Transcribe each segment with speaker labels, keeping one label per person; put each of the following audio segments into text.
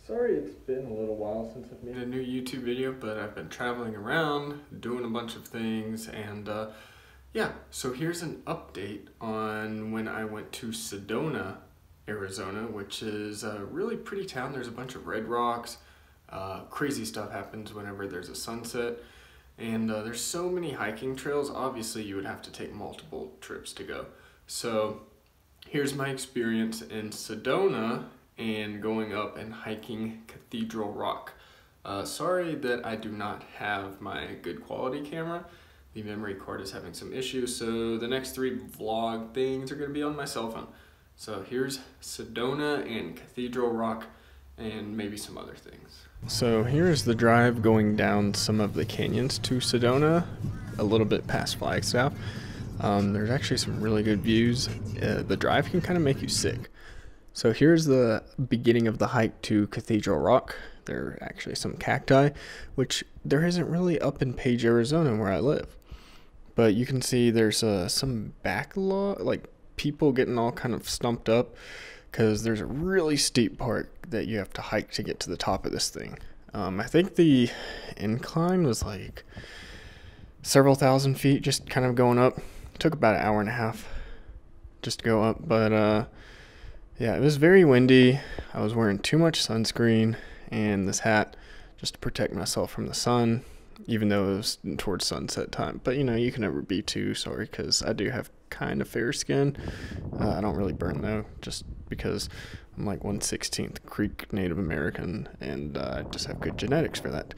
Speaker 1: Sorry it's been a little while since I've made a new YouTube video, but I've been traveling around, doing a bunch of things, and yeah, so here's an update on when I went to Sedona, Arizona, which is a really pretty town. There's a bunch of red rocks. Crazy stuff happens whenever there's a sunset, and there's so many hiking trails. Obviously, you would have to take multiple trips to go. So here's my experience in Sedona and going up and hiking Cathedral Rock. Sorry that I do not have my good quality camera. The memory card is having some issues, so the next 3 vlog things are going to be on my cell phone. So here's Sedona and Cathedral Rock and maybe some other things. So here's the drive going down some of the canyons to Sedona, a little bit past Flagstaff. There's actually some really good views. The drive can kind of make you sick. So here's the beginning of the hike to Cathedral Rock. There are actually some cacti, which there isn't really up in Page, Arizona, where I live. But you can see there's some backlog, like people getting all kind of stumped up, because there's a really steep part that you have to hike to get to the top of this thing. I think the incline was like several thousand feet, just kind of going up. It took about an hour and a half just to go up, but yeah, it was very windy. I was wearing too much sunscreen and this hat just to protect myself from the sun, even though it was towards sunset time. But you know, you can never be too sorry, because I do have kind of fair skin. I don't really burn though, just because I'm like 1/16 Creek Native American, and I just have good genetics for that.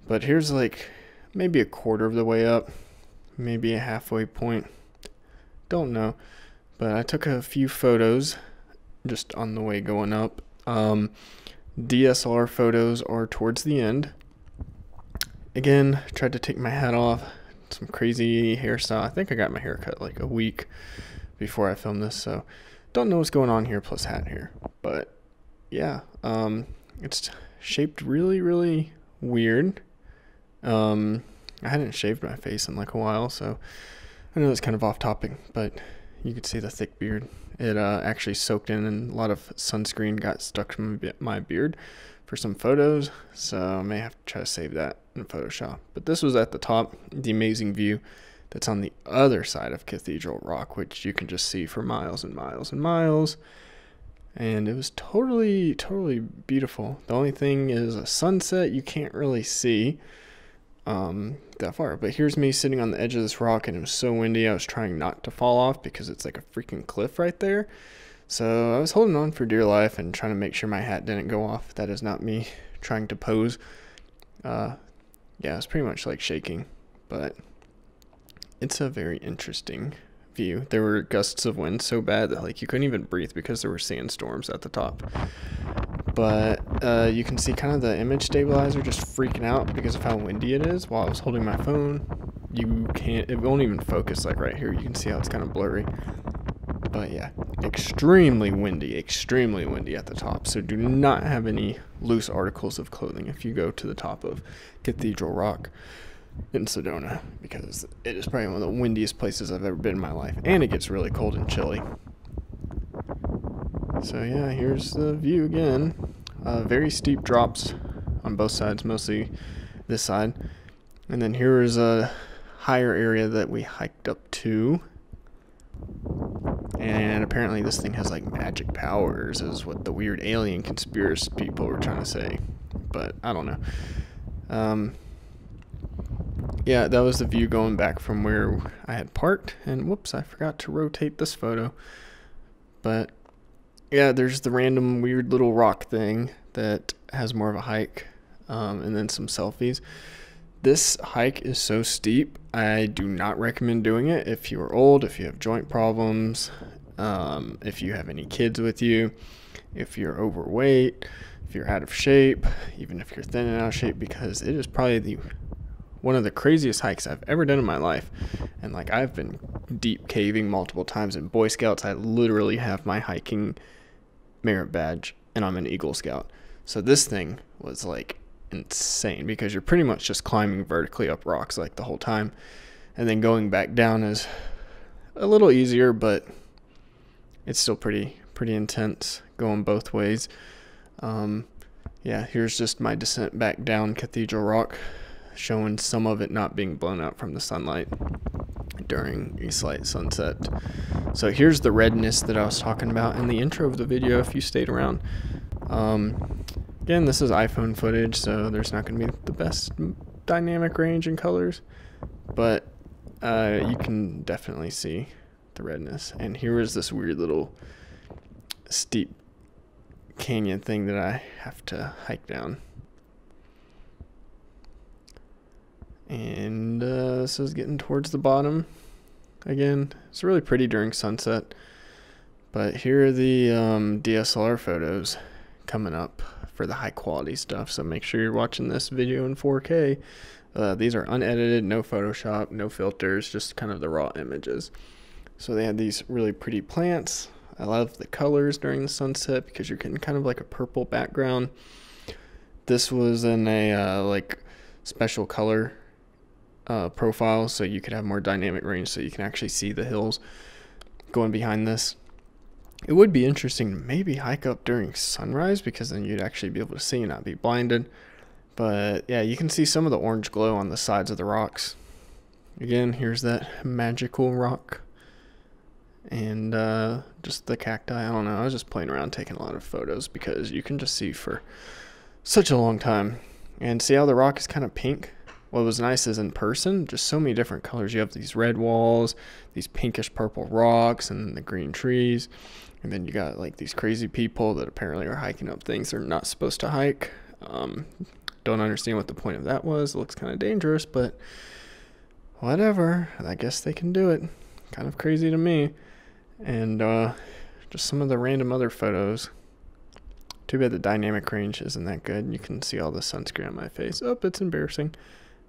Speaker 1: But here's like maybe a quarter of the way up, maybe a halfway point. Don't know. But I took a few photos just on the way going up. DSLR photos are towards the end. Again, tried to take my hat off. Some crazy hairstyle. I think I got my hair cut like a week before I filmed this, so don't know what's going on here, plus hat here. But yeah, it's shaped really weird. I hadn't shaved my face in like a while, so I know it's kind of off topic, but you could see the thick beard. It actually soaked in, and a lot of sunscreen got stuck to my beard for some photos, so I may have to try to save that in Photoshop. But this was at the top, the amazing view that's on the other side of Cathedral Rock, which you can just see for miles and miles and miles. And it was totally beautiful. The only thing is a sunset you can't really see that far. But here's me sitting on the edge of this rock, and it was so windy I was trying not to fall off because it's like a freaking cliff right there. So I was holding on for dear life and trying to make sure my hat didn't go off. That is not me trying to pose. Yeah, it's pretty much like shaking, but it's a very interesting view. There were gusts of wind so bad that like you couldn't even breathe because there were sandstorms at the top. But you can see kind of the image stabilizer just freaking out because of how windy it is while I was holding my phone. It won't even focus like right here. You can see how it's kind of blurry. But yeah, extremely windy at the top. So do not have any loose articles of clothing if you go to the top of Cathedral Rock in Sedona, because it is probably one of the windiest places I've ever been in my life, and it gets really cold and chilly. So yeah, here's the view again. Very steep drops on both sides, mostly this side. And then here is a higher area that we hiked up to. And apparently this thing has like magic powers, is what the weird alien conspiracy people were trying to say. But I don't know. Yeah, that was the view going back from where I had parked. And whoops, I forgot to rotate this photo. But yeah, there's the random weird little rock thing that has more of a hike, and then some selfies. This hike is so steep, I do not recommend doing it if you are old, if you have joint problems, if you have any kids with you, if you're overweight, if you're out of shape, even if you're thin and out of shape, because it is probably one of the craziest hikes I've ever done in my life. And like, I've been deep caving multiple times in Boy Scouts. I literally have my hiking merit badge, and I'm an Eagle Scout. So this thing was like insane, because you're pretty much just climbing vertically up rocks like the whole time, and then going back down is a little easier, but it's still pretty intense going both ways. yeah, here's just my descent back down Cathedral Rock, showing some of it not being blown out from the sunlight during a slight sunset. So here's the redness that I was talking about in the intro of the video if you stayed around. Again, this is iPhone footage, so there's not going to be the best dynamic range in colors, but you can definitely see the redness. And here is this weird little steep canyon thing that I have to hike down. And this is getting towards the bottom. Again, it's really pretty during sunset. But here are the DSLR photos coming up for the high quality stuff. So make sure you're watching this video in 4K. These are unedited, no Photoshop, no filters, just kind of the raw images. So they had these really pretty plants. I love the colors during the sunset because you're getting kind of like a purple background. This was in a like special color profile, so you could have more dynamic range, so you can actually see the hills going behind this. It would be interesting to maybe hike up during sunrise, because then you'd actually be able to see and not be blinded. But yeah, you can see some of the orange glow on the sides of the rocks. Again, here's that magical rock. And just the cacti. I don't know, I was just playing around taking a lot of photos because you can just see for such a long time. And see how the rock is kind of pink? What was nice is in person, just so many different colors. You have these red walls, these pinkish purple rocks, and the green trees. And then you got like these crazy people that apparently are hiking up things they're not supposed to hike. Don't understand what the point of that was. It looks kind of dangerous, but whatever. I guess they can do it. Kind of crazy to me. And just some of the random other photos. Too bad the dynamic range isn't that good. You can see all the sunscreen on my face. Oh, it's embarrassing.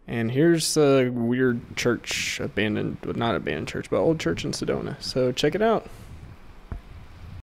Speaker 1: And here's a weird church, abandoned, well, not abandoned church, but old church in Sedona. So check it out.